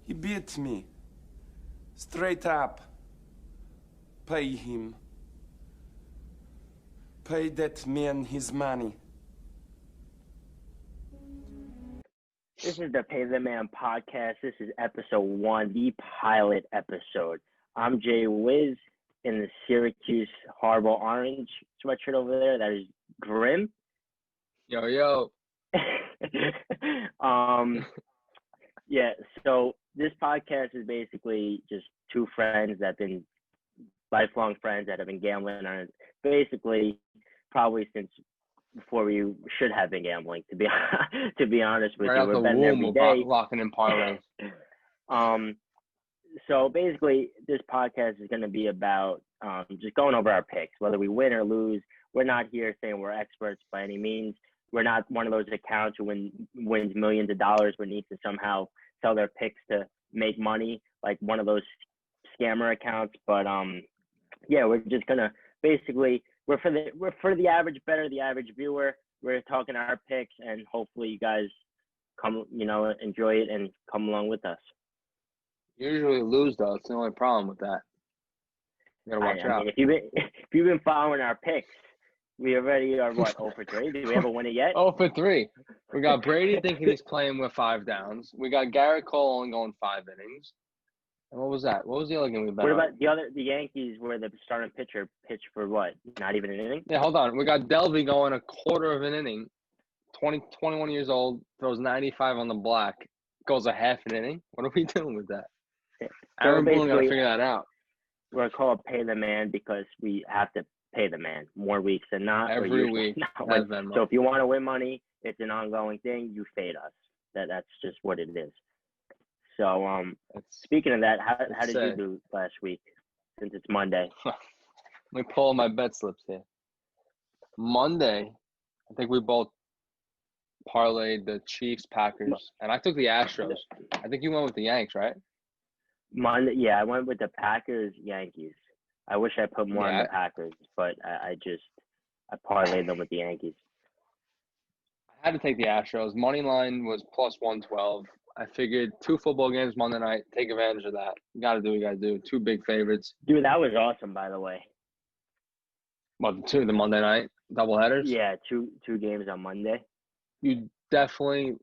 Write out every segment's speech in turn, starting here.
He beat me. Straight up. Pay him. Pay that man his money. This is the Pay the Man podcast. This is episode 1, the pilot episode. I'm Jay Wiz in the Syracuse Harbor Orange sweatshirt over there. That is Grim. Yo. Yeah, so this podcast is basically just two friends that have been lifelong friends that have been gambling on it basically probably since before we should have been gambling, to be honest with right you. Out We're the betting womb, every day. locking in parlays. So basically, this podcast is going to be about just going over our picks, whether we win or lose. We're not here saying we're experts by any means. We're not one of those accounts who wins millions of dollars but needs to somehow sell their picks to make money, like one of those scammer accounts. But yeah, we're just gonna basically we're for the average bettor, the average viewer. We're talking our picks, and hopefully you guys enjoy it and come along with us. Usually lose though. It's the only problem with that. You gotta watch out. I mean, if you've been following our picks, we already are 0 for 3. Did we ever win it yet? 0 for 3. We got Brady thinking he's playing with 5 downs. We got Garrett Cole only going 5 innings. And what was that? What was the other game we bet What on? about the Yankees where the starting pitcher pitched for what? Not even an inning? Yeah, hold on. We got Delvey going a quarter of an inning. 21 years old, throws 95 on the black, goes a half an inning. What are we doing with that? Aaron Boone got to figure that out. We're called Pay the Man because we have to pay the man more weeks than not. Every week. So if you want to win money, it's an ongoing thing. You fade us. That's just what it is. So speaking of that, how did you do last week since it's Monday? Let me pull my bet slips here. Monday, I think we both parlayed the Chiefs, Packers, and I took the Astros. I think you went with the Yanks, right? Monday, yeah, I went with the Packers, Yankees. I wish I put more on the Packers, but I parlayed them with the Yankees. I had to take the Astros. Money line was plus 112. I figured 2 football games Monday night. Take advantage of that. You got to do what you got to do. 2 big favorites. Dude, that was awesome, by the way. What, the Monday night doubleheaders? Yeah, two games on Monday. You definitely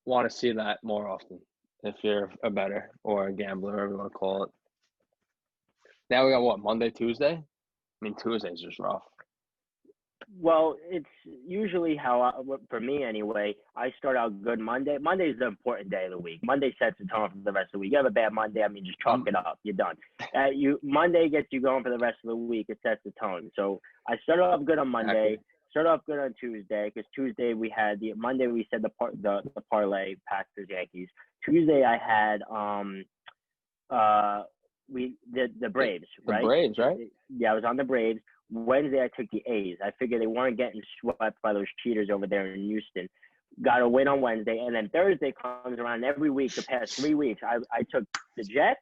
want to see that more often if you're a bettor or a gambler, whatever you want to call it. Now we got what, Monday, Tuesday? I mean, Tuesday's just rough. Well, it's usually for me anyway, I start out good Monday. Monday is the important day of the week. Monday sets the tone for the rest of the week. You have a bad Monday, I mean, just chalk it up. You're done. Monday gets you going for the rest of the week. It sets the tone. So I started off good on Monday. Started off good on Tuesday because Tuesday we had Monday we said the parlay Packers Yankees. Tuesday I had the Braves, right? The Braves, right? Yeah, I was on the Braves. Wednesday, I took the A's. I figured they weren't getting swept by those cheaters over there in Houston. Got a win on Wednesday. And then Thursday comes around every week the past 3 weeks. I took the Jets.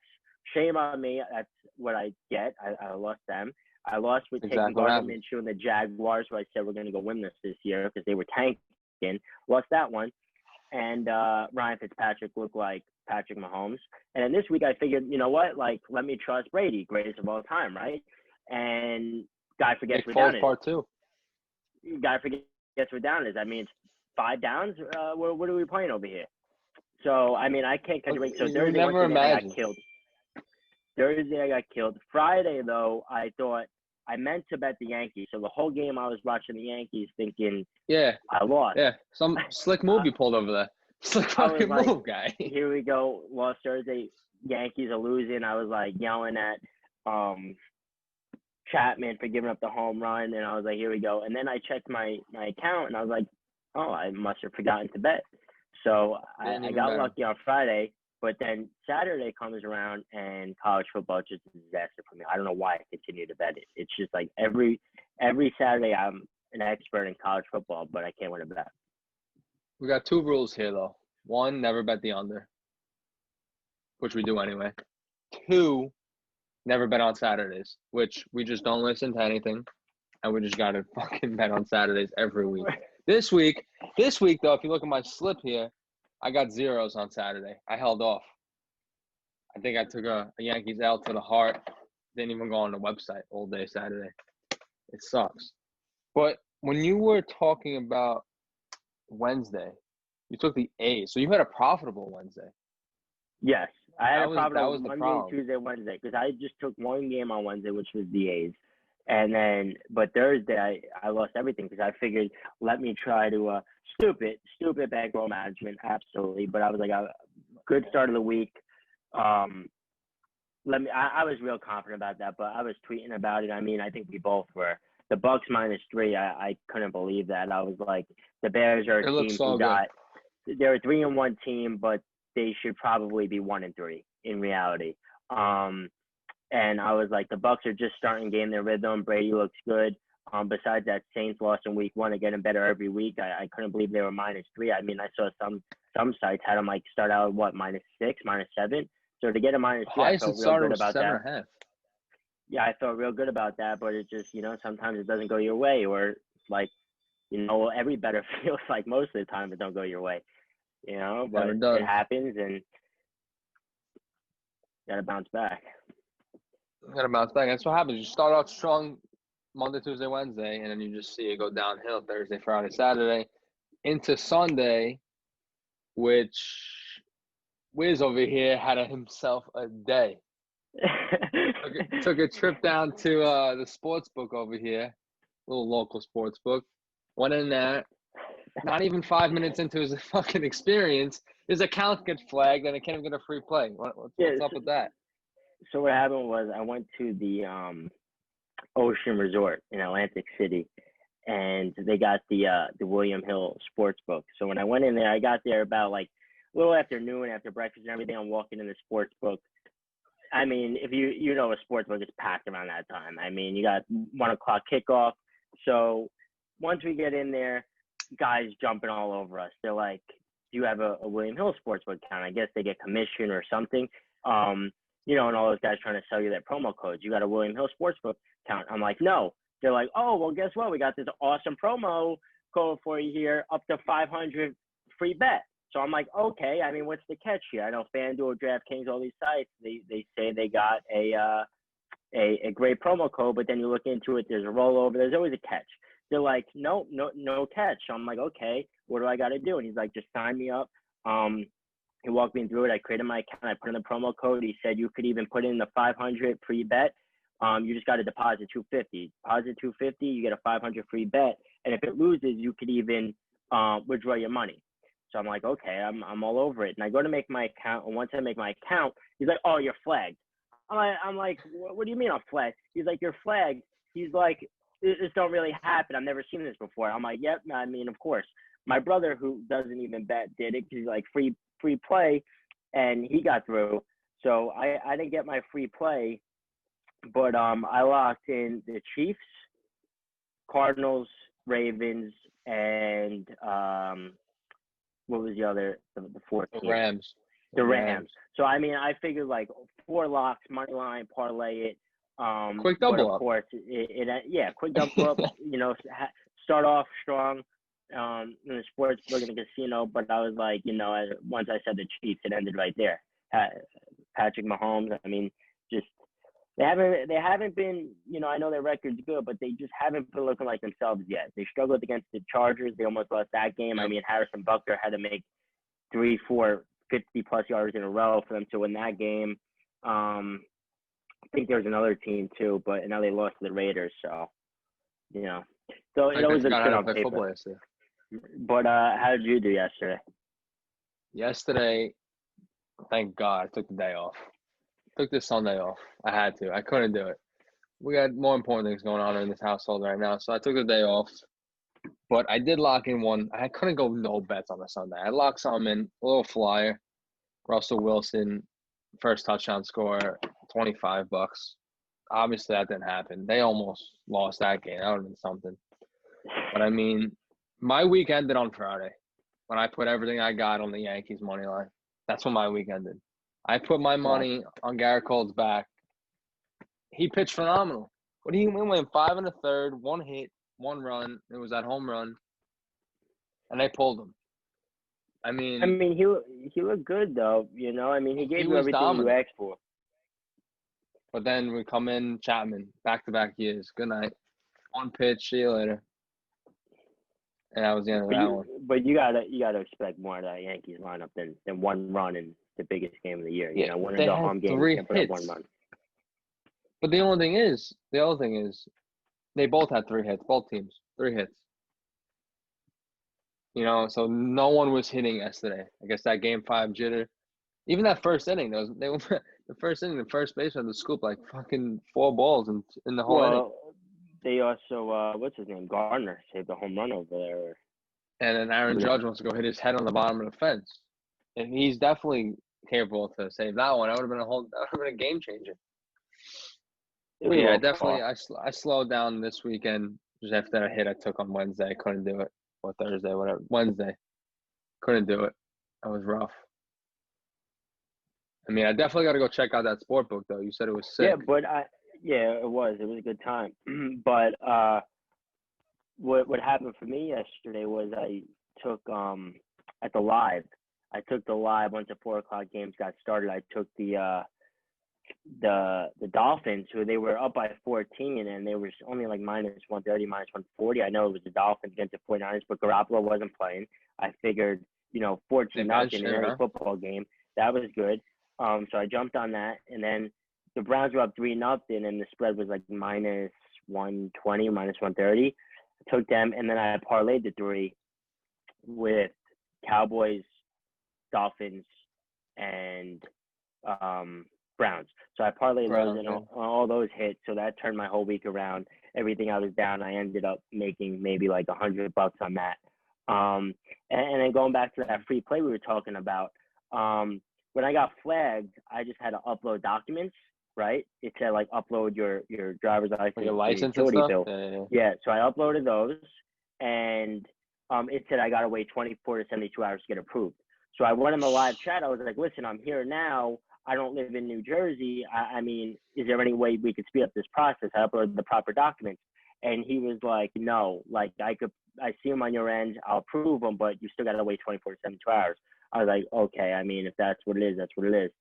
Shame on me. That's what I get. I lost them. I lost with taking Gardner Minshew and the Jaguars, who I said we're going to go win this year because they were tanking. Lost that one. And Ryan Fitzpatrick looked like Patrick Mahomes. And then this week I figured, you know what? Like, let me trust Brady, greatest of all time, right? And guy forgets what down is. Part 2. Guy forgets what down is. I mean, it's 5 downs. What are we playing over here? So, I mean, I can't catch a break. So Thursday, I got killed. Thursday, I got killed. Friday, though, I thought I meant to bet the Yankees. So the whole game I was watching the Yankees thinking, I lost. Yeah, some slick move you pulled over there. Slick fucking move, guy. Here we go. Lost Thursday. Yankees are losing. I was like yelling at Chapman for giving up the home run, and I was like, here we go. And then I checked my account, and I was like, oh, I must have forgotten to bet. So I got lucky on Friday, but then Saturday comes around, and college football is just a disaster for me. I don't know why I continue to bet it. It's just like every Saturday I'm an expert in college football, but I can't win a bet. We got 2 rules here, though. 1, never bet the under, which we do anyway. 2, never bet on Saturdays, which we just don't listen to anything, and we just got to fucking bet on Saturdays every week. This week, though, if you look at my slip here, I got zeros on Saturday. I held off. I think I took a Yankees L to the heart. Didn't even go on the website all day Saturday. It sucks. But when you were talking about Wednesday, you took the A's. So you had a profitable Wednesday. Yes, I had a That problem was the Monday, problem. Tuesday, Wednesday because I just took one game on Wednesday, which was the A's, and then but Thursday I lost everything because I figured let me try to stupid bankroll management, absolutely. But I was like a good start of the week. I was real confident about that, but I was tweeting about it. I mean, I think we both were. The Bucks -3, I couldn't believe that. I was like, the Bears are It a looks team so who good. they're a 3-1 team, but they should probably be 1-3 in reality. And I was like, the Bucks are just starting to gain their rhythm. Brady looks good. Besides that Saints loss in week 1, they're getting better every week. I couldn't believe they were -3. I mean, I saw some sites had them like start out at what, -6, -7. So to get a -3, I Highest it felt real started good was about that. 7.5. Yeah, I felt real good about that, but it just, sometimes it doesn't go your way, or like, every better feels like most of the time it don't go your way, but Never does. it happens and you gotta bounce back. You gotta bounce back. That's what happens. You start off strong Monday, Tuesday, Wednesday, and then you just see it go downhill Thursday, Friday, Saturday, into Sunday, which Wiz over here had himself a day. Took a trip down to the sports book over here, little local sports book. Went in there. Not even 5 minutes into his fucking experience, his account gets flagged and it can't even get a free play. What's up with that? So what happened was I went to the Ocean Resort in Atlantic City, and they got the William Hill sports book. So when I went in there, I got there about like a little after noon, after breakfast and everything. I'm walking in the sports book. I mean, if you know a sports book is packed around that time. I mean, you got 1 o'clock kickoff. So once we get in there, guys jumping all over us. They're like, "Do you have a William Hill sportsbook account?" I guess they get commission or something. And all those guys trying to sell you their promo codes. You got a William Hill sportsbook account? I'm like, no. They're like, oh, well, guess what? We got this awesome promo code for you here, up to 500 free bet. So I'm like, okay. I mean, what's the catch here? I know FanDuel, DraftKings, all these sites, they say they got a great promo code, but then you look into it, there's a rollover. There's always a catch. They're like, no catch. So I'm like, okay, what do I got to do? And he's like, just sign me up. He walked me through it. I created my account. I put in the promo code. He said you could even put in the 500 free bet. You just got to deposit $250. Deposit $250, you get a 500 free bet. And if it loses, you could even withdraw your money. So I'm like, okay, I'm all over it. And I go to make my account. And once I make my account, he's like, oh, you're flagged. I'm like, what do you mean I'm flagged? He's like, you're flagged. He's like, this don't really happen. I've never seen this before. I'm like, yep. I mean, of course. My brother, who doesn't even bet, did it because he's like free play, and he got through. So I didn't get my free play, but I locked in the Chiefs, Cardinals, Ravens, and what was the other, the fourth team? Rams. The Rams. So I mean, I figured like 4 locks, money line, parlay it. Quick double but of up. course, quick double up. Start off strong in the sports book in the casino. But I was like, once I said the Chiefs, it ended right there. Patrick Mahomes. I mean, just they haven't been. I know their record's good, but they just haven't been looking like themselves yet. They struggled against the Chargers. They almost lost that game. I mean, Harrison Butker had to make 3-4 50+ yards in a row for them to win that game. I think there was another team too, but now they lost to the Raiders. So, so it always looks good on paper. But how did you do yesterday? Yesterday, thank God, I took the day off. Took this Sunday off. I had to. I couldn't do it. We got more important things going on in this household right now, so I took the day off. But I did lock in one. I couldn't go no bets on the Sunday. I locked something in, a little flyer. Russell Wilson, first touchdown score, $25. Obviously, that didn't happen. They almost lost that game. That would have been something. But, I mean, my week ended on Friday when I put everything I got on the Yankees money line. That's when my week ended. I put my money on Garrett Cole's back. He pitched phenomenal. What do you mean? Went 5 1/3, 1 hit, 1 run. It was that home run. And they pulled him. I I mean, mean, he looked good though. You know, I mean, he he gave you was everything you dominant. asked for. But then we come in Chapman, back-to-back years. Good night. One pitch, see you later. And that was the end of But that one. you gotta expect more of that Yankees lineup than one run in the biggest game of the year. You Yeah, know, winning they the had home game, you 3 can't put up one hits. run. But the other thing is, they both had 3 hits. Both teams, 3 hits. You know, so no one was hitting yesterday. I guess that Game 5 jitter. Even that first inning, the first inning, the first baseman had to scoop like fucking 4 balls in the whole inning. Well, they also what's his name? Gardner saved a home run over there. And then Aaron Yeah. Judge wants to go hit his head on the bottom of the fence. And he's definitely capable to save that one. That would have been a game changer. It But was a yeah, little definitely. far. I slowed down this weekend just after that hit I took on Wednesday. I couldn't do it, or Thursday, whatever. Wednesday, couldn't do it. That was rough. I mean, I definitely got to go check out that sport book though. You said it was sick. Yeah, but it was a good time. But what happened for me yesterday was I took at the live. I took the live once the 4 o'clock games got started. I took the Dolphins, who they were up by 14, and they were only like minus 130, minus 140. I know it was the Dolphins against the 49ers, but Garoppolo wasn't playing. I figured, 14 nothing in any football game, that was good. So I jumped on that, and then the Browns were up 3-0, and the spread was like minus 120, minus 130. I took them, and then I parlayed the 3 with Cowboys, Dolphins, and Browns. So I parlayed those, and all those hit. So that turned my whole week around. Everything I was down, I ended up making maybe like $100 on that. And then going back to that free play we were talking about, when I got flagged, I just had to upload documents, right? It said like upload your driver's license, your license utility and stuff. bill. Yeah, so I uploaded those, and it said I gotta wait 24 to 72 hours to get approved. So I went in the live chat. I was like, listen, I'm here now. I don't live in New Jersey. I mean, is there any way we could speed up this process? I uploaded the proper documents. And he was like, no, like I see them on your end. I'll approve them, but you still got to wait 24 to 72 hours. I was like, okay, I mean, if that's what it is, that's what it is.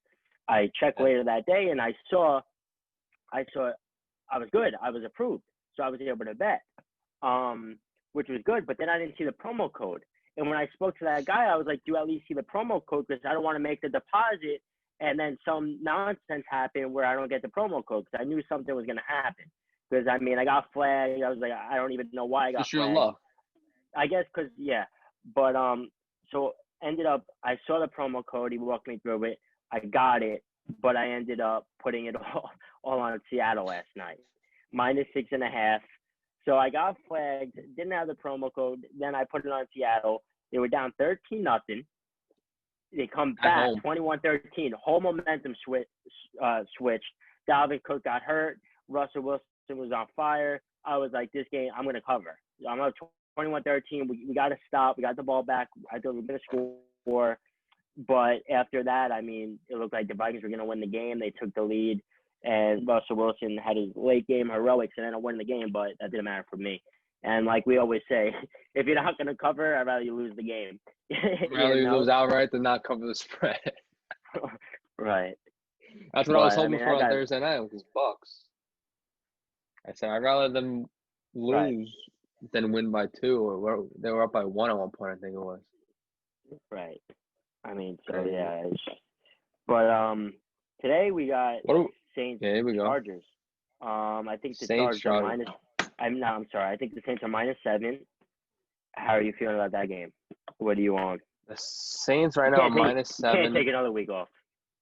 I checked later that day, and I saw I was good. I was approved. So I was able to bet, which was good. But then I didn't see the promo code. And when I spoke to that guy, I was like, do you at least see the promo code? Because I don't want to make the deposit and then some nonsense happen where I don't get the promo code, because I knew something was going to happen. Because, I mean, I got flagged. I was like, I don't even know why I got just your flagged. luck. I guess because, yeah. But so ended up, I saw the promo code. He walked me through it. I got it, but I ended up putting it all on Seattle last night. Minus 6.5. So I got flagged, didn't have the promo code. Then I put it on Seattle. They were down 13-0. They come back 21-13. Whole momentum switched. Dalvin Cook got hurt. Russell Wilson was on fire. I was like, this game, I'm going to cover. I'm up 21-13. We got to stop. We got the ball back. I thought we were going to score. But after that, I mean, it looked like the Vikings were going to win the game. They took the lead. And Russell Wilson had his late game heroics and ended up winning the game, but that didn't matter for me. And like we always say, if you're not going to cover, I'd rather you lose the game. Rather you lose outright than not cover the spread. Right. That's what I was hoping for on Thursday night with his Bucks. I said I'd rather them lose than win by 2, or they were up by 1 at one point, I think it was. Right. I mean, so yeah. But today we got Saints Chargers. I think the Chargers are minus. I'm sorry. I think the Saints are -7. How are you feeling about that game? What do you want? The Saints right now are -7. Can't take another week off.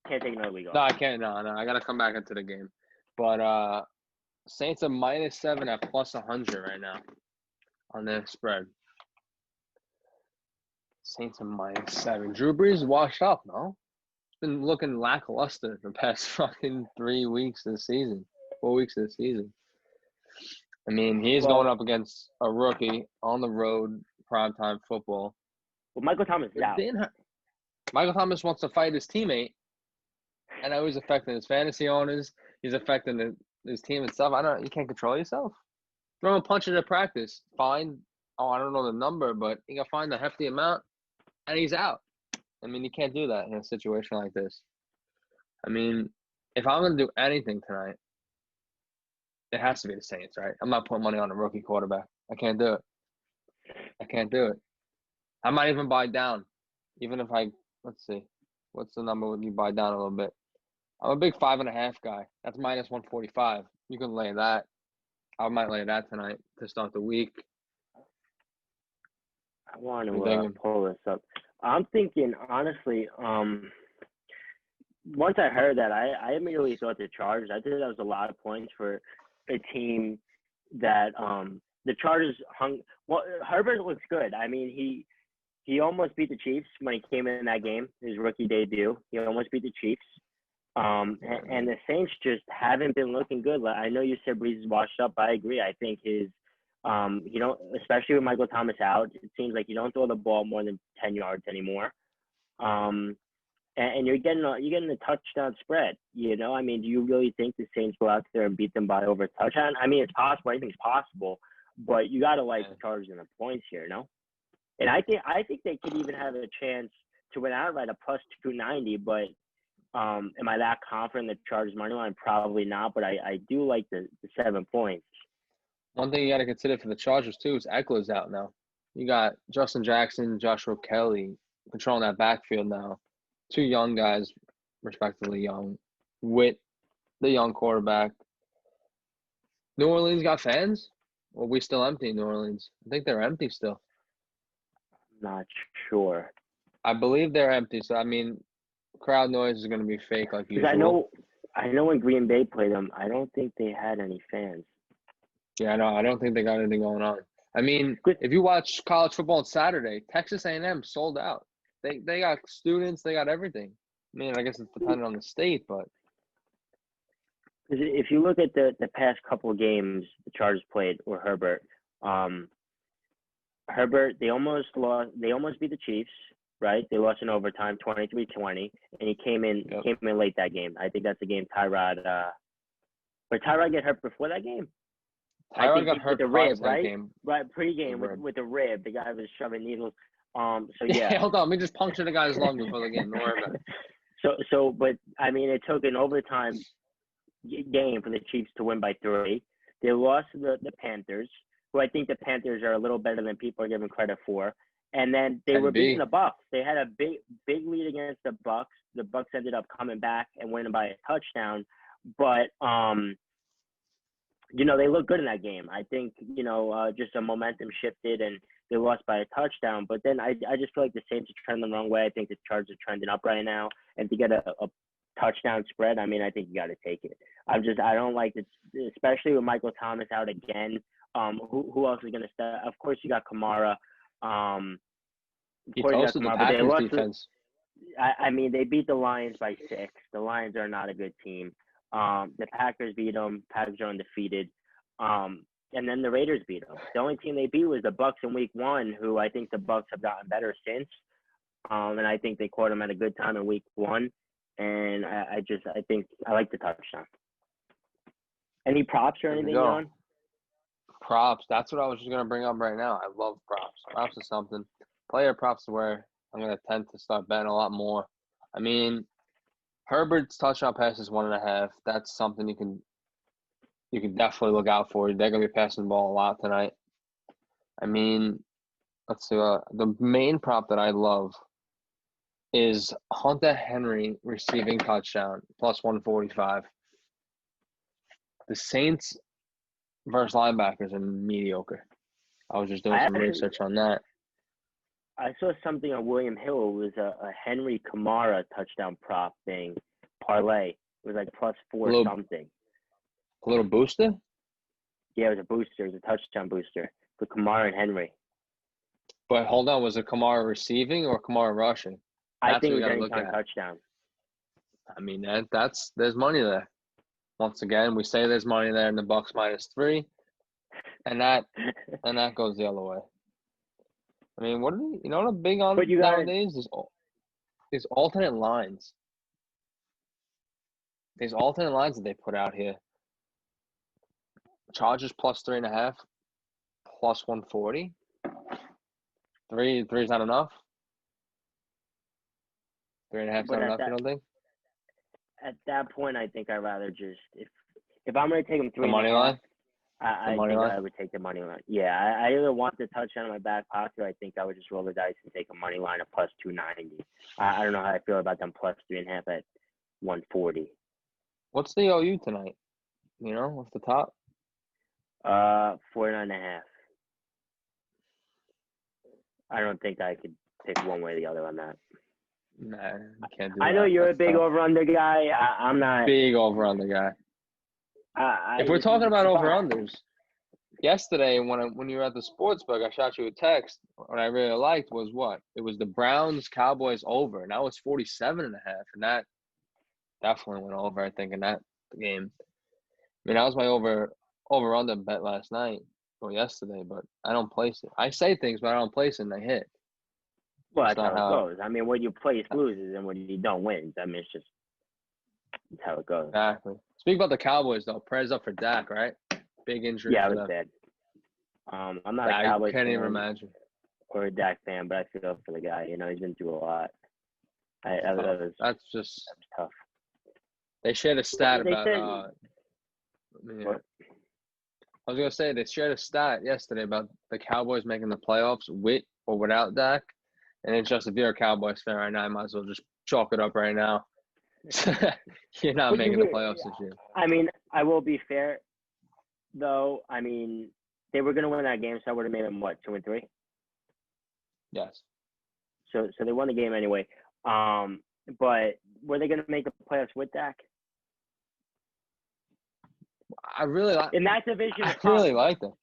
No, I can't. No, I gotta come back into the game. But Saints are -7 at +100 right now on their spread. Saints are -7. Drew Brees washed up, no? It's been looking lackluster the past fucking 3 weeks of the season, 4 weeks of the season. I mean, he's going up against a rookie on the road, primetime football. Well, Michael Thomas is out. Michael Thomas wants to fight his teammate. I know he's affecting his fantasy owners. He's affecting his team and stuff. You can't control yourself. Throw him a punch at practice. Fine. I don't know the number, but you got to find a hefty amount, and he's out. I mean, you can't do that in a situation like this. I mean, if I'm going to do anything tonight, it has to be the Saints, right? I'm not putting money on a rookie quarterback. I can't do it. I can't do it. I might even buy down, even if let's see, what's the number when you buy down a little bit? I'm a big 5.5 guy. That's minus 145. You can lay that. I might lay that tonight to start the week. I want You're to thinking? pull this up. I'm thinking, honestly, once I heard that, I immediately thought the Chargers. I think that was a lot of points for a team that the Chargers hung. Well, Herbert looks good. I mean, he almost beat the Chiefs when he came in that game, his rookie debut. He almost beat the Chiefs. And the Saints just haven't been looking good. I know you said Breeze is washed up. I agree. I think especially with Michael Thomas out, it seems like you don't throw the ball more than 10 yards anymore. And you're getting a touchdown spread. I mean, do you really think the Saints go out there and beat them by over a touchdown? I mean, it's possible. Anything's possible, but you got to like the Chargers in the points here, no? And I think they could even have a chance to win outright, a plus 290. But am I that confident in the Chargers money line? Probably not. But I do like the 7 points. One thing you got to consider for the Chargers too is Eckler's out now. You got Justin Jackson, Joshua Kelly controlling that backfield now. 2 young guys, respectively young, with the young quarterback. New Orleans got fans? Or we still empty in New Orleans? I think they're empty still. Not sure. I believe they're empty. So, I mean, crowd noise is going to be fake like usual. I know when Green Bay played them, I don't think they had any fans. Yeah, no, I don't think they got anything going on. I mean, if you watch college football on Saturday, Texas A&M sold out. They got students, they got everything. I mean, I guess it's dependent on the state, but if you look at the past couple of games the Chargers played with Herbert, they almost lost. They almost beat the Chiefs, right? They lost in overtime, 23-20, and he came in late that game. I think that's the game Tyrod. But Tyrod get hurt before that game. Tyrod got hurt with the rib, right? game. Right, pregame with the rib. The guy was shoving needles. So yeah. Hold on, let me just puncture the guy's lung before the game. Don't worry about it. So, but I mean, it took an overtime game for the Chiefs to win by 3. They lost to the Panthers, who I think the Panthers are a little better than people are giving credit for. And then they were beating the Bucs. They had a big lead against the Bucs. The Bucs ended up coming back and winning by a touchdown. But they look good in that game. I think just a momentum shifted and they lost by a touchdown. But then I just feel like the Saints are trending the wrong way. I think the Chargers are trending up right now, and to get a touchdown spread, I mean, I think you got to take it. I don't like it, especially with Michael Thomas out again. Who else is going to step? Of course, you got Kamara. He toasted the Packers defense. I mean, they beat the Lions by 6. The Lions are not a good team. The Packers beat them. Packers are undefeated. And then the Raiders beat them. The only team they beat was the Bucs in Week 1, who I think the Bucs have gotten better since. And I think they caught them at a good time in Week 1. And I think I like the touchdown. Any props or anything, John? Props. That's what I was just going to bring up right now. I love props. Props is something. Player props is where I'm going to tend to start betting a lot more. I mean, Herbert's touchdown pass is 1.5. That's something you can definitely look out for. They're going to be passing the ball a lot tonight. I mean, let's see. The main prop that I love is Hunter Henry receiving touchdown, plus 145. The Saints versus linebackers are mediocre. I was just doing some research on that. I saw something on William Hill. It was a Henry Kamara touchdown prop thing, parlay. It was like plus 4 something. A little booster? Yeah, it was a booster. It was a touchdown booster for Kamara and Henry. But hold on, was it Kamara receiving or Kamara rushing? I think it was anytime touchdown. I mean, there's money there. Once again, we say there's money there in the Bucs -3, and that goes the other way. I mean, what I'm big on nowadays is alternate lines. These alternate lines that they put out here. Chargers plus 3.5, plus 140. Three is not enough. 3.5, But not enough, you don't think? at that point, I think I'd rather just if I'm gonna take them The 3.5, money line? I money think line? I would take the money line. Yeah, I either want the touchdown in my back pocket, or I think I would just roll the dice and take a money line of plus 290. I don't know how I feel about them plus 3.5 at 140. What's the OU tonight? You know, what's the top? 49.5. I don't think I could pick one way or the other on that. Nah, you can't do I that. know you're That's a big tough. over-under guy. I'm not. Big over-under guy. If we're talking about over-unders, yesterday when you were at the sports book, I shot you a text. What I really liked was what? It was the Browns-Cowboys over, and that was 47.5, and that definitely went over, I think, in that game. I mean, that was my over-under bet last night or yesterday, but I don't place it. I say things, but I don't place it, and they hit. Well, That's that's not how it how- goes. I mean, what you place loses, and what you don't wins. I mean, it's how it goes. Exactly. Speak about the Cowboys, though. Prayers up for Dak, right? Big injury Yeah, for it was them. bad. I'm not I a Cowboys can't fan even imagine. or a Dak fan, but I feel for the guy. You know, he's been through a lot. That was That's just tough. they shared a stat They about said- What? I was gonna say they shared a stat yesterday about the Cowboys making the playoffs with or without Dak, and it's just if you're a Cowboys fan right now, I might as well just chalk it up right now. You're not But making the playoffs this year. I mean, I will be fair, though. I mean, they were going to win that game, so I would have made them, what, 2-3? Yes. So they won the game anyway. But were they going to make the playoffs with Dak? I really like. In that division, I it's really possible. like them.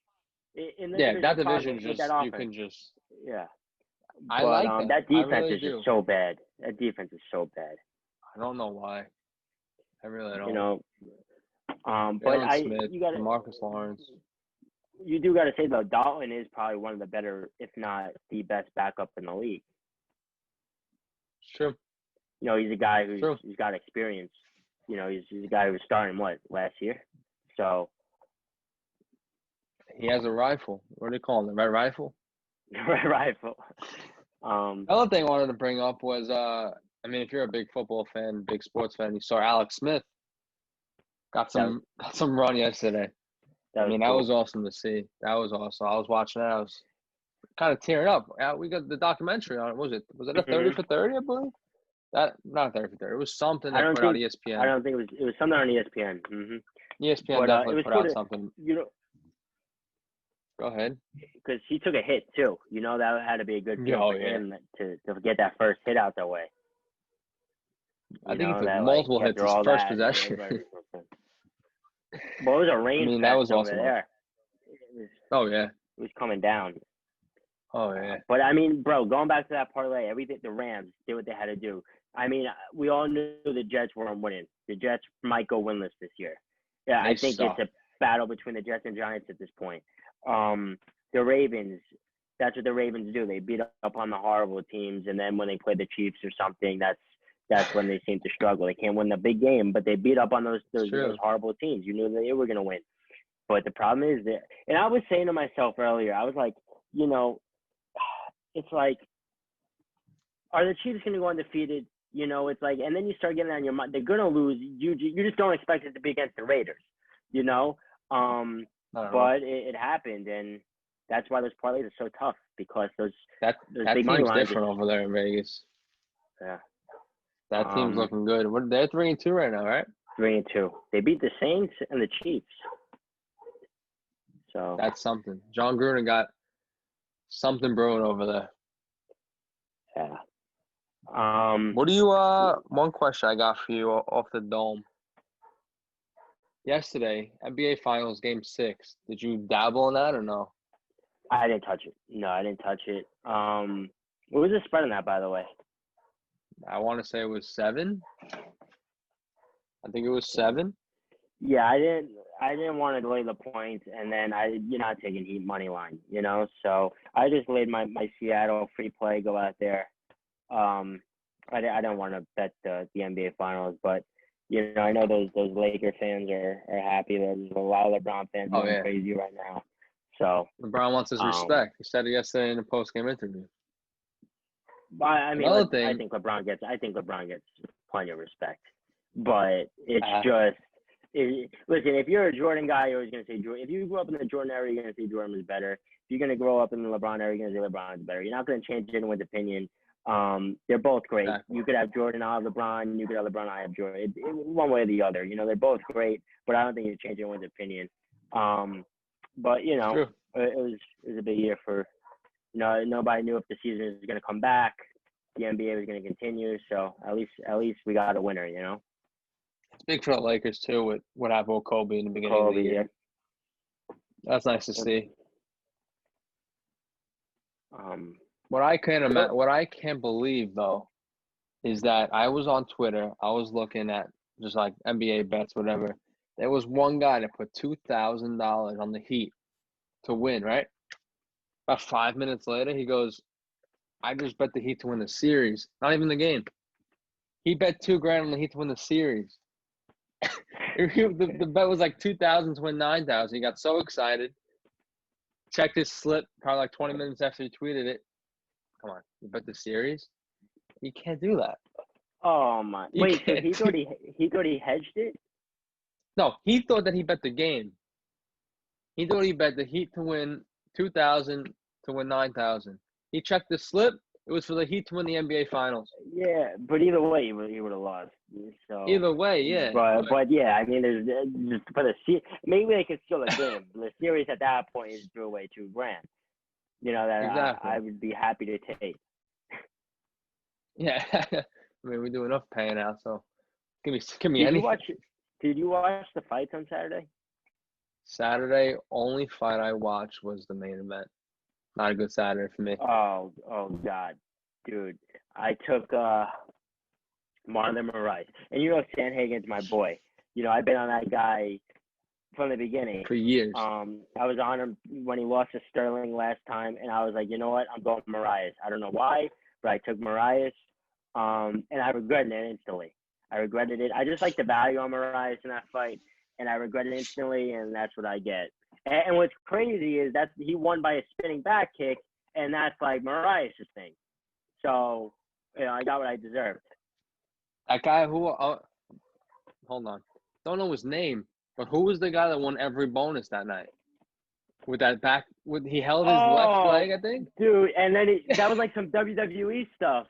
In the Yeah, that it's possible division with just that you offense. can just. Yeah. I But, like that. that I defense really is do. just so bad. That defense is so bad. I don't know why. I really don't. You know. But Jalen Smith, you got to. Marcus Lawrence. You do got to say though, Dalton is probably one of the better, if not the best backup in the league. It's true. You know, he's a guy True. who's got experience. You know, he's a guy who was starting last year. So He has a rifle. What do they call him? The red rifle? rifle. The other thing I wanted to bring up was, I mean, if you're a big football fan, big sports fan, you saw Alex Smith got some run yesterday. That cool. was awesome to see. That was awesome. I was watching that. I was kind of tearing up. We got the documentary on it. Was it a 30 for 30, I believe? Not 30 for 30. It was something that put out ESPN. I don't think it was something on ESPN. Mm-hmm. ESPN But, definitely it was put out something. You know, go ahead. Because he took a hit too. You know, that had to be a good feel for him to get that first hit out the way. I think he took multiple hits his first possession. Well, it was a rain that was over awesome. there. Oh, yeah. It was coming down. Oh, yeah. But, I mean, bro, going back to that parlay, everything, the Rams did what they had to do. I mean, we all knew the Jets weren't winning. The Jets might go winless this year. Yeah, I think it's a battle between the Jets and Giants at this point. The Ravens, that's what the Ravens do. They beat up on the horrible teams, and then when they play the Chiefs or something, that's when they seem to struggle. They can't win the big game, but they beat up on those horrible teams. You knew they were going to win. But the problem is that, and I was saying to myself earlier, I was like, you know, it's like, are the Chiefs going to go undefeated? You know, it's like, and then you start getting on your mind, they're going to lose. You just don't expect it to be against the Raiders, you know? But it happened, and that's why those parlays are so tough, because those big money team's lines different over there in Vegas. Yeah. That team's looking good. They're 3-2 right now, right? 3-2. They beat the Saints and the Chiefs. So that's something. John Gruden got something brewing over there. Yeah. What do you one question I got for you off the dome. Yesterday, NBA Finals Game 6. Did you dabble in that or no? I didn't touch it. No, I didn't touch it. What was the spread on that, by the way? I want to say it was 7. I think it was 7. Yeah, I didn't want to lay the points, and then you're not taking Heat money line, you know. So I just laid my Seattle free play, go out there. I don't want to bet the NBA Finals, but you know, I know those Laker fans are happy. There's a lot of LeBron fans going crazy right now. So LeBron wants his respect. He said it yesterday in a post-game interview. I mean, Another I thing. think LeBron gets plenty of respect, but it's Uh, just. Listen, if you're a Jordan guy, you're always going to say Jordan. If you grew up in the Jordan era, you're going to say Jordan was better. If you're going to grow up in the LeBron era, you're going to say LeBron's better. You're not going to change anyone's opinion. They're both great. Exactly. You could have Jordan, I have LeBron. You could have LeBron, I have Jordan. One way or the other. They're both great, but I don't think you change anyone's opinion. But True. it was a big year for. Nobody knew if the season was going to come back. The NBA was going to continue. So at least we got a winner. It's big for the Lakers too with what happened with Kobe in the beginning of the year. That's nice to see. What I can't believe though is that I was on Twitter. I was looking at just like NBA bets, whatever. There was one guy that put $2,000 on the Heat to win. Right. About 5 minutes later, he goes, "I just bet the Heat to win the series, not even the game." He bet $2,000 on the Heat to win the series. The bet was like 2,000 to win 9,000. He got so excited. Checked his slip probably like 20 minutes after he tweeted it. Come on, you bet the series? You can't do that. Oh my! Wait, so he thought he hedged it? No, he thought that he bet the game. He thought he bet the Heat to win 2,000 to win 9,000. He checked the slip. It was for the Heat to win the NBA Finals. Yeah, but either way, he would have lost. So Either way, yeah. But yeah, I mean, there's just for the maybe they could steal a game. The series at that point is threw away $2,000. That Exactly. I would be happy to take. Yeah, I mean we do enough paying out, so give me Did anything. Did you watch the fights on Saturday? Saturday, only fight I watched was the main event. Not a good Saturday for me. Oh God, dude! I took Marlon Moraes, and Sandhagen's my boy. I've been on that guy from the beginning. For years. I was on him when he lost to Sterling last time, and I was like, you know what? I'm going Moraes. I don't know why, but I took Moraes, and I regretted it instantly. I regretted it. I just like the value on Moraes in that fight, and I regret it instantly, and that's what I get. And what's crazy is that he won by a spinning back kick, and that's like Moraes' thing. So, I got what I deserved. That guy who, hold on, don't know his name, but who was the guy that won every bonus that night? With that back, he held his left leg, I think. Dude, and then that was like some WWE stuff.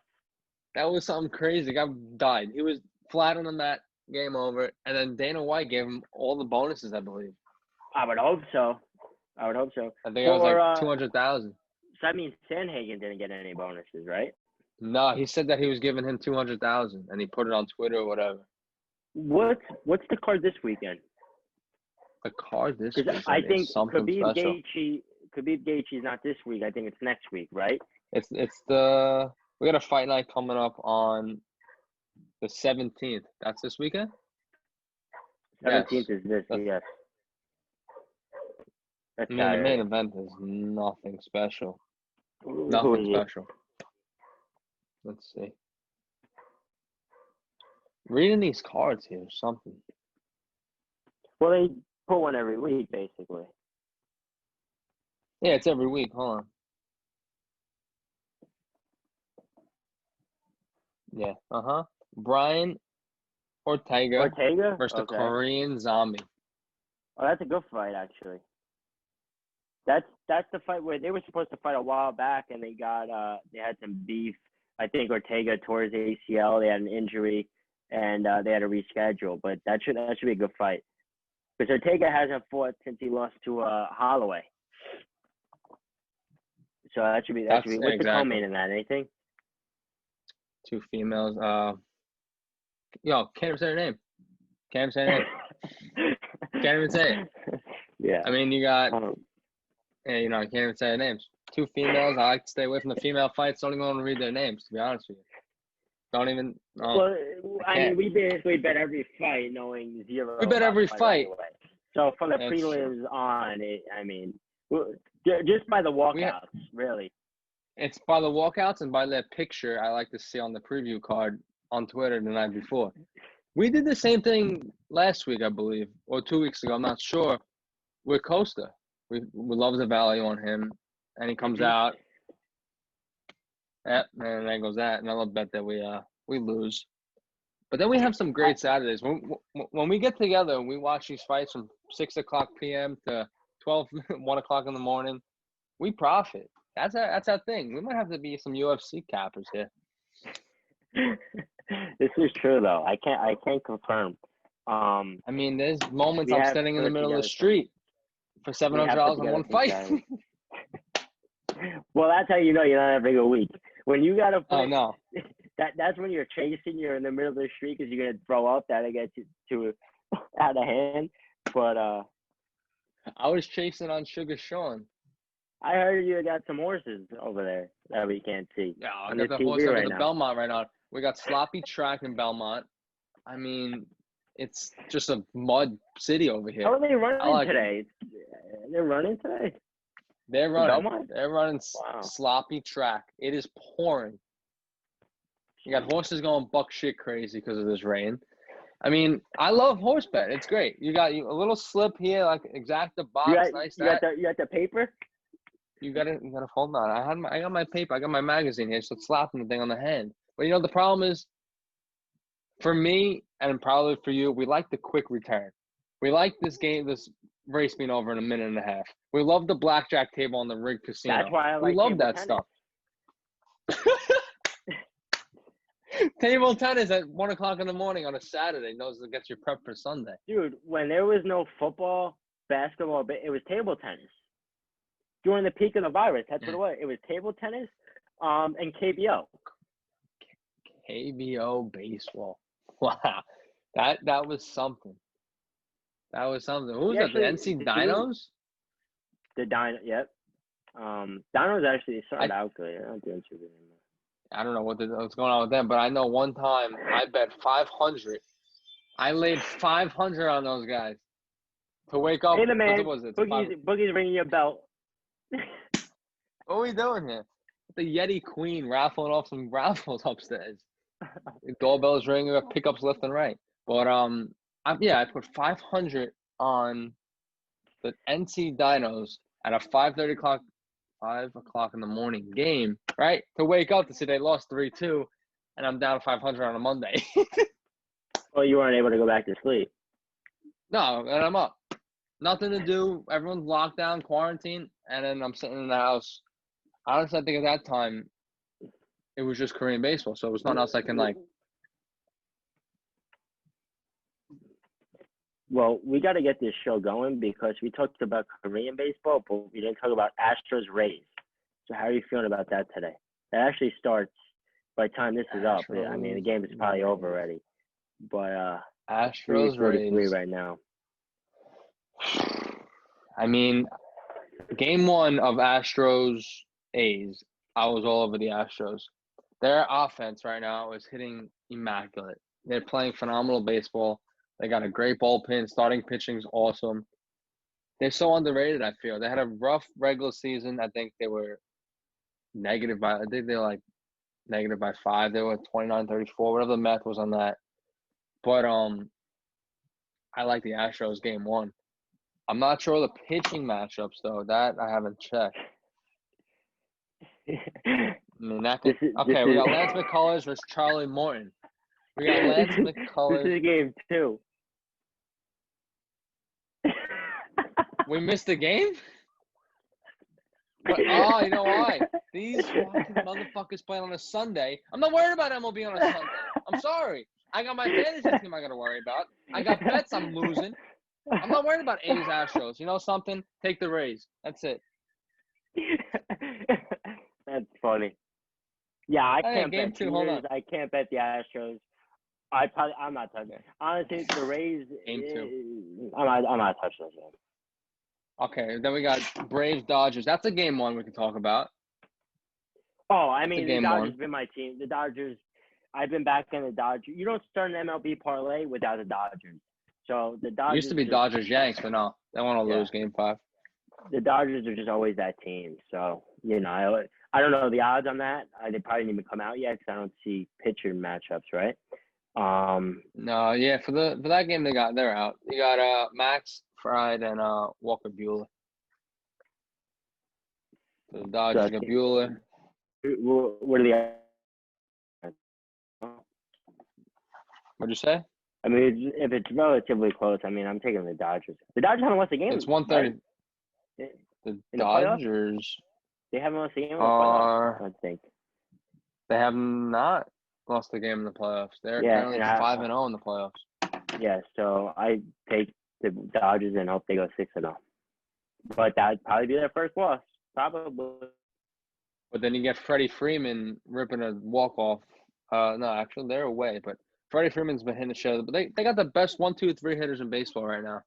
That was something crazy. The guy died. He was flat on the mat, game over, and then Dana White gave him all the bonuses, I believe. I would hope so. I think it was like 200,000. So that means Sandhagen didn't get any bonuses, right? No, he said that he was giving him 200,000, and he put it on Twitter or whatever. What's the card this weekend? The card this weekend I think is something special. Khabib Gaethje's not this week. I think it's next week, right? We got a fight night coming up on the 17th. That's this weekend? 17th is this, yes. The main event is nothing special. Nothing special. Let's see. Reading these cards here is something. Well, they put one every week, basically. Yeah, it's every week. Hold on. Yeah. Brian Ortega versus the Korean Zombie. Oh, that's a good fight, actually. That's the fight where they were supposed to fight a while back, and they had some beef. I think Ortega tore his ACL. They had an injury, and they had to reschedule. But that should be a good fight, because Ortega hasn't fought since he lost to Holloway. So that should be. What's the co-main in that? Anything? Two females. Can't even say her name. Can't even say it. Yeah. I mean, you got. I can't even say their names. Two females. I like to stay away from the female fights. Don't even want to read their names, to be honest with you. Don't even. We basically bet every fight knowing zero. We bet every fight. Anyway. So from the prelims on, just by the walkouts, really. It's by the walkouts and by that picture I like to see on the preview card on Twitter the night before. We did the same thing last week, I believe, or 2 weeks ago. I'm not sure. With Costa. We love the value on him, and he comes out, Yeah, and there goes that. Another bet that we lose. But then we have some great Saturdays. When we get together and we watch these fights from 6 o'clock p.m. to 1 o'clock in the morning, we profit. That's our thing. We might have to be some UFC cappers here. This is true though. I can't confirm. I mean, there's moments We I'm have standing in the put middle of the together street for we have $700 put on one together some fight. Saturdays. Well, that's how you know you're not having a week. When you got to Oh play, no. that's when you're chasing. You're in the middle of the street because you're gonna throw up. That'll get you to out of hand. But I was chasing on Sugar Sean. I heard you got some horses over there that we can't see. Yeah, I on got the the horse TV over right the now. Belmont right now. We got sloppy track in Belmont. I mean, it's just a mud city over here. How are they I running like it. today? They're running today. They're Belmont? running Wow. sloppy track. It is pouring. You got horses going buck shit crazy because of this rain. I mean, I love horse bet. It's great. You got a little slip here, like exacta box, nice. You got the paper? You gotta hold on. I got my paper. I got my magazine here, so it's slapping the thing on the hand. But the problem is, for me and probably for you, we like the quick return. We like this race being over in a minute and a half. We love the blackjack table on the rig casino. That's why I like we love table that tennis. stuff. Table tennis at 1 o'clock in the morning on a Saturday knows it gets you prepped for Sunday. Dude, when there was no football, basketball, it was table tennis. During the peak of the virus, that's what it was. It was table tennis, and KBO. KBO baseball. Wow, that was something. That was something. Who was that? The NC Dinos? The Dino, yep. Dinos actually started out good. They're not doing too good anymore. I don't know what's going on with them, but I know one time I bet 500. I laid 500 on those guys to wake up. Hey, the man, What was it? Boogie's ringing your bell. What are we doing here? The Yeti Queen raffling off some raffles upstairs. The doorbell is ringing, pickups left and right. But I put 500 on the NC Dinos at a 5 o'clock in the morning game, right? To wake up to see they lost 3-2, and I'm down 500 on a Monday. Well, you weren't able to go back to sleep. No, and I'm up. Nothing to do. Everyone's locked down, quarantine, and then I'm sitting in the house. Honestly, I think at that time, it was just Korean baseball, so it was nothing else I can like. Well, we got to get this show going because we talked about Korean baseball, but we didn't talk about Astros Rays. So how are you feeling about that today? That actually starts by the time this is up. I mean, the game is probably over already. But Astros 3:43 Rays right now. I mean, game one of Astros A's, I was all over the Astros. Their offense right now is hitting immaculate. They're playing phenomenal baseball. They got a great bullpen. Starting pitching's awesome. They're so underrated, I feel. They had a rough regular season. I think they were negative by -5. They were 29-34, whatever the math was on that. But I like the Astros game one. I'm not sure the pitching matchups though. That I haven't checked. I mean, we got Lance McCullers versus Charlie Morton. We got Lance McCullers. This is game 2. We missed the game? But, you know why? These fucking motherfuckers playing on a Sunday. I'm not worried about MLB on a Sunday. I'm sorry. I got my fantasy team I got to worry about. I got bets I'm losing. I'm not worried about A's Astros. You know something? Take the Rays. That's it. That's funny. Yeah, I can't game bet 2, hold on. I can't bet the Astros. I'm not touching it. Honestly, the Rays. Game 2. I'm not touching this game. Okay, then we got Braves Dodgers. That's a game one we can talk about. Oh, I mean, the Dodgers one. been my team. The Dodgers. I've been back in the Dodgers. You don't start an MLB parlay without the Dodgers. So the Dodgers Used to be Dodgers Yanks, but no, they want to lose game 5. The Dodgers are just always that team. So I don't know the odds on that. They probably didn't even come out yet because I don't see pitcher matchups, right? No, yeah, for that game they're out. You got Max Fried and Walker Buehler. So the Dodgers got Buehler. what are the? What'd you say? I mean, if it's relatively close, I mean, I'm taking the Dodgers. The Dodgers haven't lost a game. It's 1:30. Right? The In the playoffs? Dodgers They haven't lost a game in the playoffs. are. I think. They have not lost a game in the playoffs. They're Yeah, currently and 5-0 in the playoffs. Yeah, so I take the Dodgers and hope they go 6-0. But that'd probably be their first loss, probably. But then you get Freddie Freeman ripping a walk-off. No, actually, they're away. But Freddie Freeman's been hitting the show. But they got the best 1, 2, 3 hitters in baseball right now.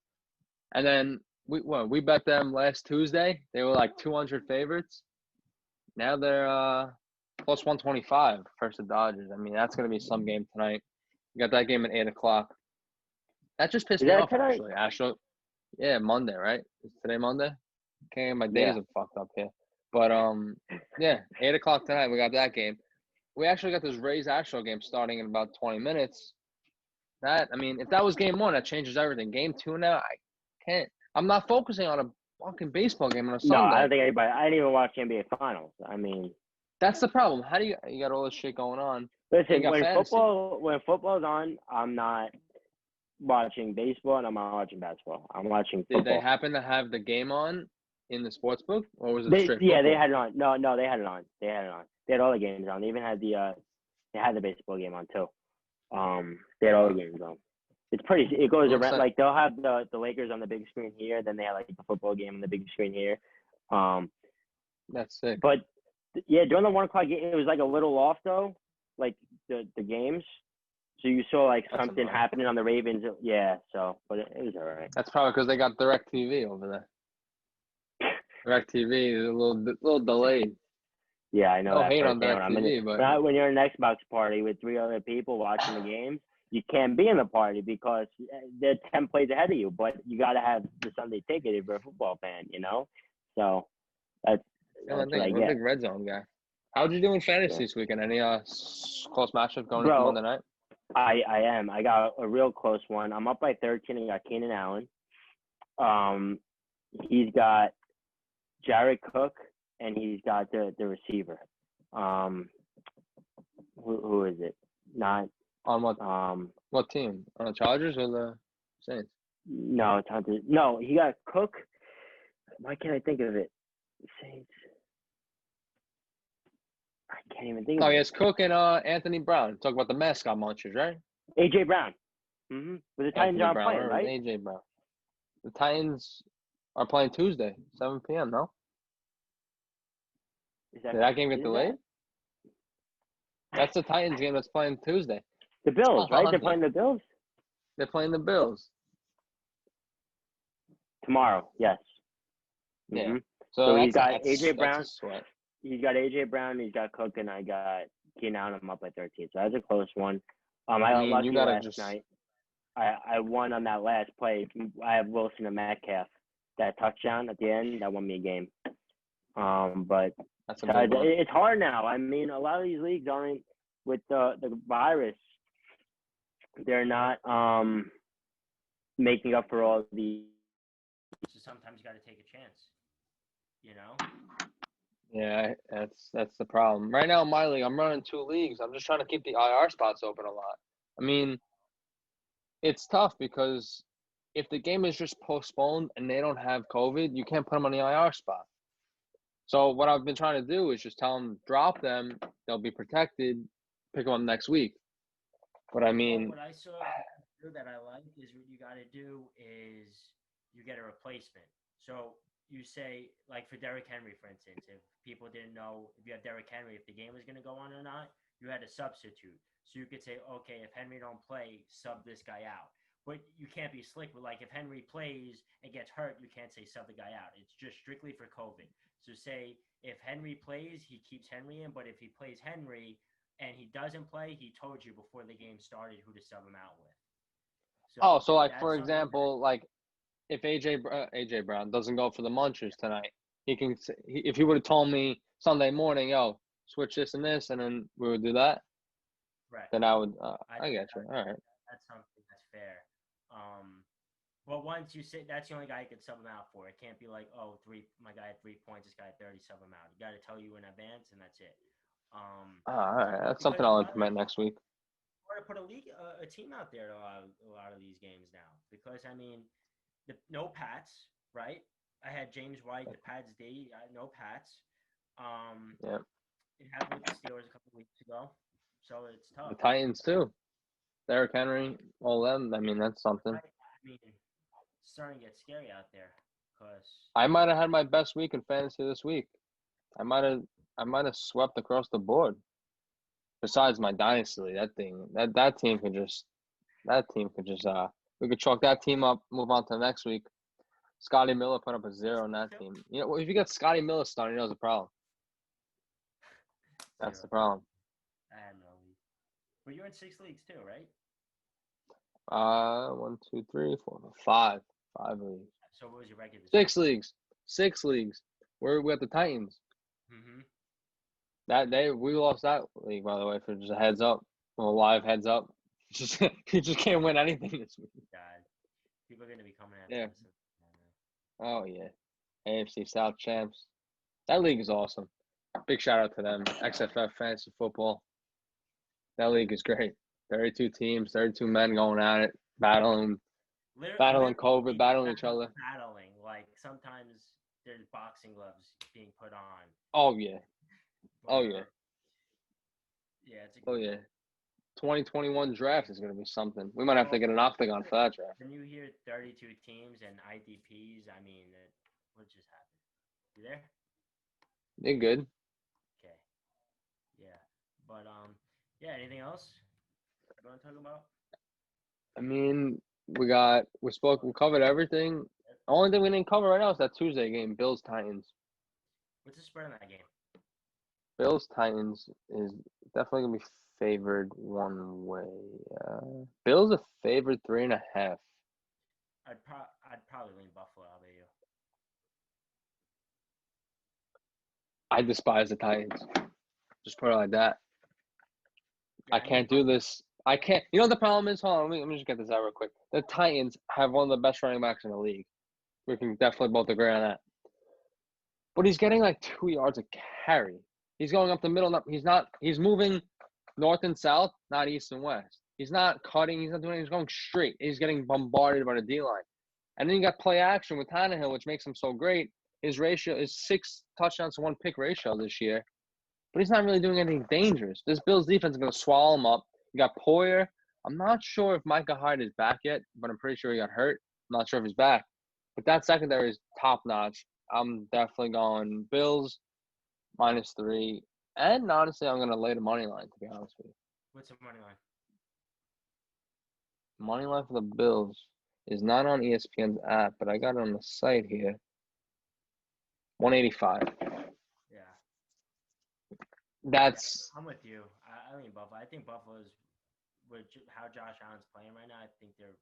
And then we bet them last Tuesday. They were like 200 favorites. Now they're plus 125 versus the Dodgers. I mean, that's going to be some game tonight. You got that game at 8 o'clock. That just pissed Is me that off, tonight? actually. Yeah, Monday, right? Is today Monday? Okay, my days Yeah. are fucked up here. But, yeah, 8 o'clock tonight, we got that game. We actually got this Rays-Astro game starting in about 20 minutes. I mean, if that was game 1, that changes everything. Game 2 now, I can't. I'm not focusing on a fucking baseball game on a No, Sunday. I don't think anybody. I didn't even watch NBA Finals. I mean, That's the problem. How do you got all this shit going on? listen, got when fantasy. football's on, I'm not watching baseball and I'm not watching basketball. I'm watching football. Did they happen to have the game on in the sports book, or was it straight Yeah, football? they had it on. No, they had it on. They had all the games on. They even had the baseball game on too. They had all the games on. It's pretty. It goes Looks around like- like they'll have the Lakers on the big screen here, then they have like the football game on the big screen here. That's sick. But yeah, during the 1 o'clock game, it was like a little off though, like the games. So you saw like That's something annoying. happening on the Ravens. Yeah. So, but it was all right. That's probably because they got DirecTV over there. DirecTV is a little delayed. Yeah, I know. No that hate on firsthand. DirecTV, but when you're in an Xbox party with 3 other people watching the games, you can't be in the party because they're 10 plays ahead of you. But you got to have the Sunday ticket if you're a football fan, you know. So that's what I I'm a get. big red zone guy. How'd you do in fantasy this weekend? Any close matchups going into Monday night? I am. I got a real close one. I'm up by 13. I got Keenan Allen. He's got Jared Cook, and he's got the receiver. Who is it? Not On what team? On the Chargers or the Saints? No, it's not. No, he got Cook. Why can't I think of it? Saints. I can't even think of Oh, it. yes, Cook and Anthony Brown. Talk about the mascot munchers, right? AJ Brown. But the Titans Anthony aren't Brown, playing, or right? AJ Brown. The Titans are playing Tuesday, 7 p.m., no? Is Did that game get is delayed? That's the Titans game that's playing Tuesday. The Bills, right? They're playing the Bills? They're playing the Bills. Tomorrow, yes. Yeah. So he's got AJ Brown. That's a sweat. He's got AJ Brown. He's got Cook, and I got Keenan Allen. I'm up by 13. So that's a close one. I got mean, lucky you gotta last night. I won on that last play. I have Wilson and Metcalf. That touchdown at the end, that won me a game. But That's a big one. it's hard now. I mean, a lot of these leagues aren't with the virus. They're not making up for all the. So sometimes you got to take a chance. You know. Yeah, that's the problem. Right now in my league, I'm running 2 leagues. I'm just trying to keep the IR spots open a lot. I mean, it's tough because if the game is just postponed and they don't have COVID, you can't put them on the IR spot. So what I've been trying to do is just tell them, drop them, they'll be protected, pick them up next week. But I mean, what I saw that I like is what you got to do is you get a replacement. So you say, like for Derrick Henry, for instance, if people didn't know if you have Derrick Henry, if the game was going to go on or not, you had a substitute. So you could say, okay, if Henry don't play, sub this guy out. But you can't be slick with, like, if Henry plays and gets hurt, you can't say sub the guy out. It's just strictly for COVID. So say if Henry plays, he keeps Henry in. But if he plays Henry and he doesn't play, he told you before the game started who to sub him out with. so like for example, like if AJ Brown doesn't go for the munchers tonight, if he would have told me Sunday morning, yo, switch this and this, and then we would do that. Right. Then I would. I get you. All right. That's something that's fair. But once you say that's the only guy you could sub him out for. It can't be like, oh, my guy had 3 points, this guy had 30, sub him out. You got to tell you in advance, and that's it. All right, that's Because something you I'll want implement next week. to put a team out there to a lot of these games now. Because I mean, no Pats, right? I had James White, the Pats D, no Pats. Yeah, It happened with the Steelers a couple weeks ago, so it's the tough. Titans too. Derrick Henry, all them. I mean, that's something. I mean, it's starting to get scary out there. Cause I might have had my best week in fantasy this week. I might have swept across the board. Besides my dynasty league, that team could just we could chalk that team up, move on to the next week. Scotty Miller put up a 0 on that team. You know, if you get Scotty Miller starting, you know, there's a problem. That's 0. the problem. I had no league. But you're in 6 leagues too, right? 1, 2, 3, 4, 5. 5 leagues. So what was your record this 6 week? leagues. 6 leagues. We at the Titans. Mm-hmm. That day we lost that league, by the way, for just a heads up. Well, live heads up. Just you just can't win anything this week. God, people are gonna be coming at Yeah. us. Oh yeah. AFC South champs. That league is awesome. Big shout out to them. XFF Fantasy Football. That league is great. 32 teams, 32 men going at it, battling COVID, battling each other. Battling, like sometimes there's boxing gloves being put on. Oh yeah. But, Oh yeah. Yeah, it's a Oh good yeah. 2021 draft is gonna be something. We might have to get an octagon for that draft. When you hear 32 teams and IDPs, I mean, what just happened? You there? They're good. Okay. Yeah. But yeah. Anything else you want to talk about? I mean, we covered everything. The only thing we didn't cover right now is that Tuesday game, Bills Titans. What's the spread on that game? Bills Titans is definitely gonna be favored one way. Bills are favored 3.5. I'd probably lean Buffalo. How about you? I despise the Titans. Just put it like that. Yeah, I can't do this. I can't. You know what the problem is? Hold on, let me just get this out real quick. The Titans have one of the best running backs in the league. We can definitely both agree on that. But he's getting like 2 yards a carry. He's going up the middle. He's not. He's moving north and south, not east and west. He's not cutting. He's not doing. He's going straight. He's getting bombarded by the D line. And then you got play action with Tannehill, which makes him so great. His ratio is 6 touchdowns to 1 pick ratio this year. But he's not really doing anything dangerous. This Bills defense is going to swallow him up. You got Poyer. I'm not sure if Micah Hyde is back yet, but I'm pretty sure he got hurt. I'm not sure if he's back. But that secondary is top-notch. I'm definitely going Bills -3. And honestly, I'm going to lay the money line, to be honest with you. What's the money line? Money line for the Bills is not on ESPN's app, but I got it on the site here. 185. Yeah. That's I'm with you. I mean Buffalo. I think Buffalo's with how Josh Allen's playing right now. I think they're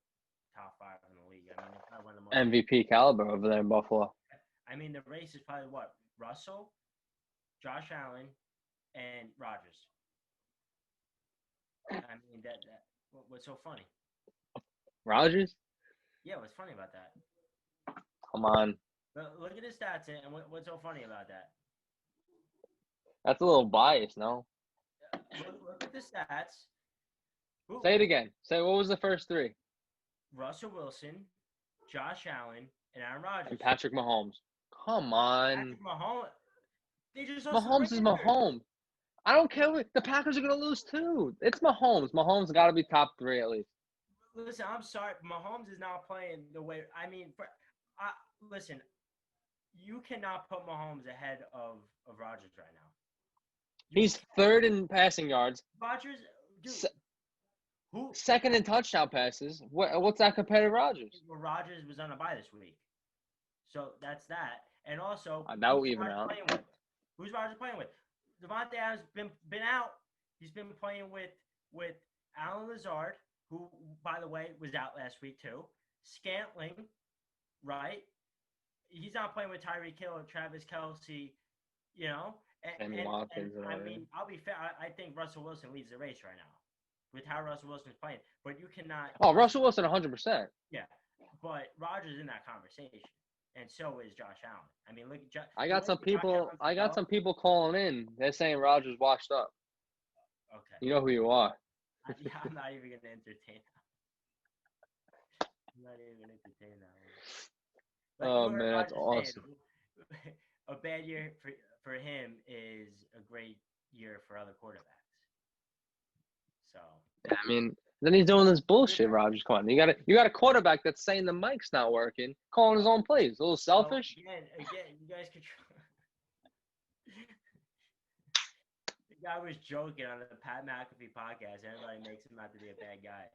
top 5 in the league. I mean, they're probably one of the most MVP caliber over there in Buffalo. I mean, the race is probably what? Russell, Josh Allen, and Rodgers. I mean, what's so funny? Rodgers? Yeah, what's funny about that? Come on. Look at his stats, and what's so funny about that? That's a little biased, no? Look at the stats. Say it again. Say, what was the first 3? Russell Wilson, Josh Allen, and Aaron Rodgers. And Patrick Mahomes. Come on. Patrick Mahomes. They just Mahomes is Mahomes. I don't care. The Packers are going to lose too. It's Mahomes. Mahomes got to be top 3 at least. Listen, I'm sorry. Mahomes is not playing the way. I mean, listen, you cannot put Mahomes ahead of Rodgers right now. He's 3rd in passing yards. Rodgers, dude. Who? 2nd in touchdown passes. What's that compared to Rodgers? Well, Rodgers was on a bye this week, so that's that. And also, that will even out. Who's Rodgers playing with? Devontae Adams been out. He's been playing with Alan Lazard, who, by the way, was out last week too. Scantling, right? He's not playing with Tyreek Hill or Travis Kelce, you know. And Watkins. I mean, I'll be fair. I think Russell Wilson leads the race right now with how Russell Wilson's playing. But you cannot. Oh, Russell Wilson, 100%. Yeah, but Rodgers in that conversation, and so is Josh Allen. I mean, look, I the got way some that Josh people. Allen's I got some developed. people calling in. They're saying Rodgers washed up. Okay, You know who you are. I'm not even gonna entertain. I'm not even gonna entertain that one. Like Oh you heard man, that's Roger saying, awesome. a bad year for him is a great year for other quarterbacks. So Yeah, I mean, then he's doing this bullshit. Rodgers, come on. You got a quarterback that's saying the mic's not working, calling his own plays. A little selfish. again, you guys could. The guy was joking on the Pat McAfee podcast. Everybody makes him out to be a bad guy.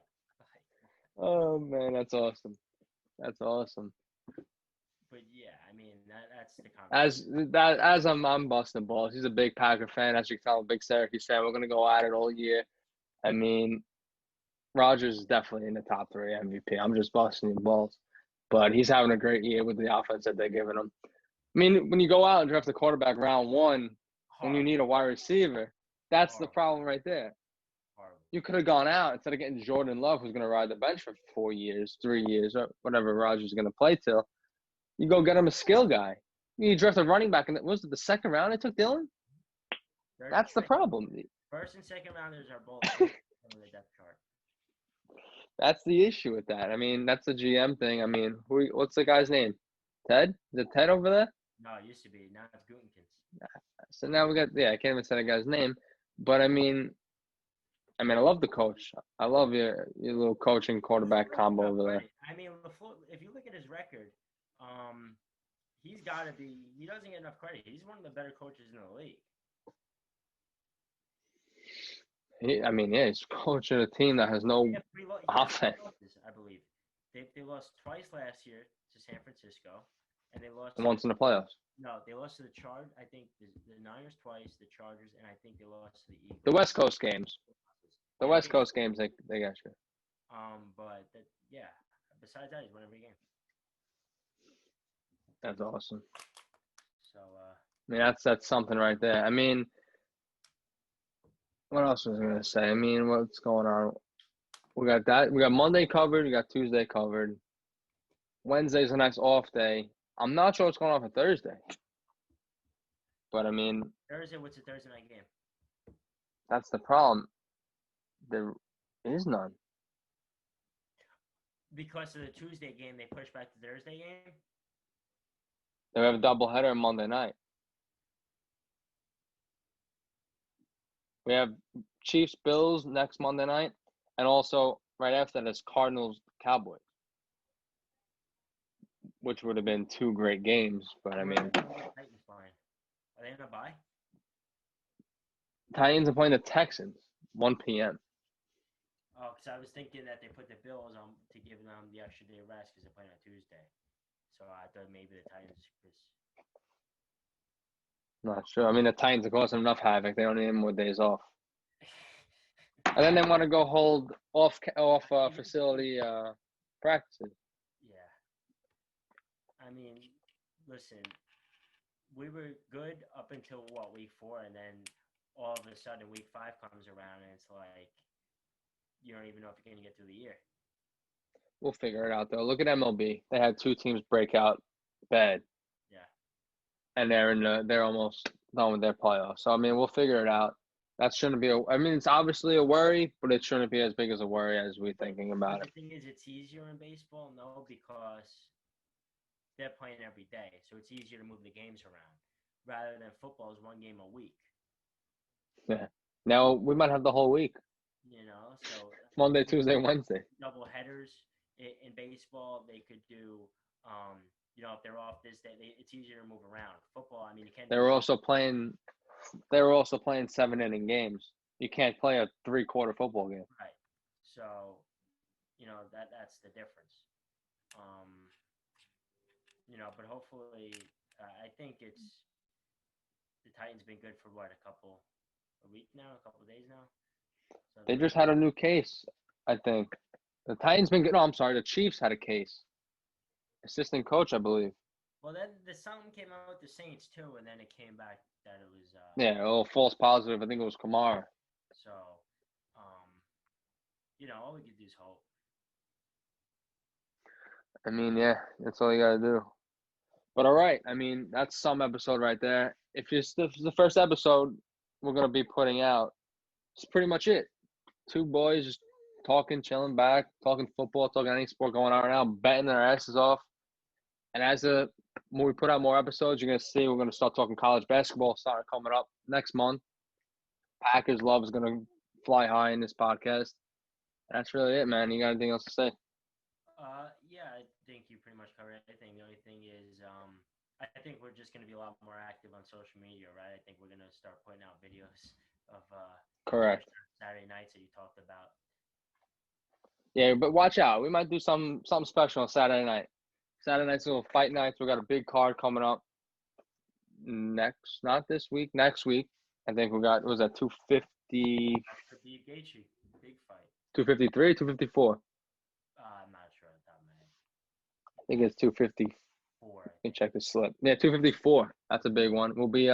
Oh man, that's awesome. That's awesome. But yeah, I mean that's the conversation. As I'm busting balls. He's a big Packer fan. As you can tell, I'm a big Syracuse fan. We're gonna go at it all year. I mean, Rodgers is definitely in the top 3 MVP. I'm just busting your balls, but he's having a great year with the offense that they're giving him. I mean, when you go out and draft a quarterback round 1, when you need a wide receiver, that's the problem right there. Horrible. You could have gone out instead of getting Jordan Love, who's going to ride the bench for 4 years, 3 years, or whatever Rodgers is going to play till. You go get him a skill guy. You draft a running back, and was it the 2nd round they took Dylan? That's the problem. First and second rounders are both on the depth chart. That's the issue with that. I mean, that's the GM thing. I mean, what's the guy's name? Ted? Is it Ted over there? No, it used to be. Now it's Gutenkins. So now we got, I can't even say the guy's name. But I mean, I love the coach. I love your little coaching quarterback combo over there. I mean, if you look at his record, he's got to be. He doesn't get enough credit. He's one of the better coaches in the league. He's coaching a team that has no offense. I believe they lost twice last year to San Francisco, and they lost once in the playoffs. No, they lost to the Chargers. I think the Niners twice, the Chargers, and I think they lost to the Eagles. The West Coast games. The West Coast games, they got you. But besides that, he's won every game. That's awesome. So, that's something right there. I mean, what else was I gonna say? I mean, what's going on? We got that. We got Monday covered. We got Tuesday covered. Wednesday's the next off day. I'm not sure what's going on for Thursday. But I mean, Thursday, what's the Thursday night game? That's the problem. There is none. Because of the Tuesday game, they pushed back the Thursday game? They have a doubleheader on Monday night. We have Chiefs Bills next Monday night, and also right after that is Cardinals Cowboys, which would have been 2 great games. But I mean, Titans flying. Are they in a bye? Titans are playing the Texans 1 p.m. Oh, because I was thinking that they put the Bills on to give them the extra day of rest because they're playing on Tuesday. So I thought maybe the Titans. Not sure. I mean, the Titans are causing enough havoc. They don't need any more days off. And then they want to go hold off facility practices. Yeah. I mean, listen, we were good up until week 4, and then all of a sudden week 5 comes around, and it's like you don't even know if you're going to get through the year. We'll figure it out, though. Look at MLB. They had 2 teams break out bad. Yeah. And they're almost done with their playoffs. So I mean, we'll figure it out. That shouldn't be it's obviously a worry, but it shouldn't be as big as a worry as we're thinking about it. The thing is, it's easier in baseball, because they're playing every day, so it's easier to move the games around rather than football is 1 game a week. Yeah. Now we might have the whole week. So Monday, Tuesday, Wednesday. Double headers in baseball. They could do, if they're off this day, it's easier to move around. Football, I mean, you can't. They were also playing 7-inning games. You can't play a 3-quarter football game. Right. So, that's the difference. But hopefully, I think it's the Titans been good for a week now, a couple days now. So they just had a new case, I think. The Titans been good. No, I'm sorry. The Chiefs had a case. Assistant coach, I believe. Well, then something came out with the Saints too, and then it came back that it was. A little false positive. I think it was Kamara. So, all we could do is hope. I mean, yeah, that's all you gotta do. But all right, I mean, that's some episode right there. If it's the first episode we're going to be putting out, it's pretty much it. Two boys just talking, chilling back, talking football, talking any sport going on right now, betting their asses off. And when we put out more episodes, you're going to see we're going to start talking college basketball starting coming up next month. Packers love is going to fly high in this podcast. That's really it, man. You got anything else to say? Yeah, I think you pretty much covered everything. The only thing is, I think we're just going to be a lot more active on social media, right? I think we're going to start putting out videos of Correct. Saturday nights that you talked about. Yeah, but watch out. We might do something special on Saturday night. Saturday night's a little fight nights. We got a big card coming up not this week, next week. I think we got, was that 250, For the Gaethje, big fight. 253, 254? I'm not sure what that meant. I think it's 254. Let me check the slip. Yeah, 254. That's a big one. We'll be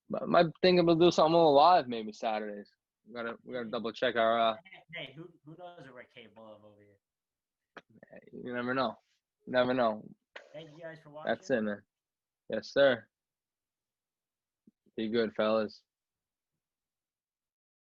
my thinking we'll do something a little live maybe Saturdays. We gotta double check our Hey, who knows what we're capable of over here? You never know. You never know. Thank you guys for watching. That's it, man. Yes, sir. Be good, fellas.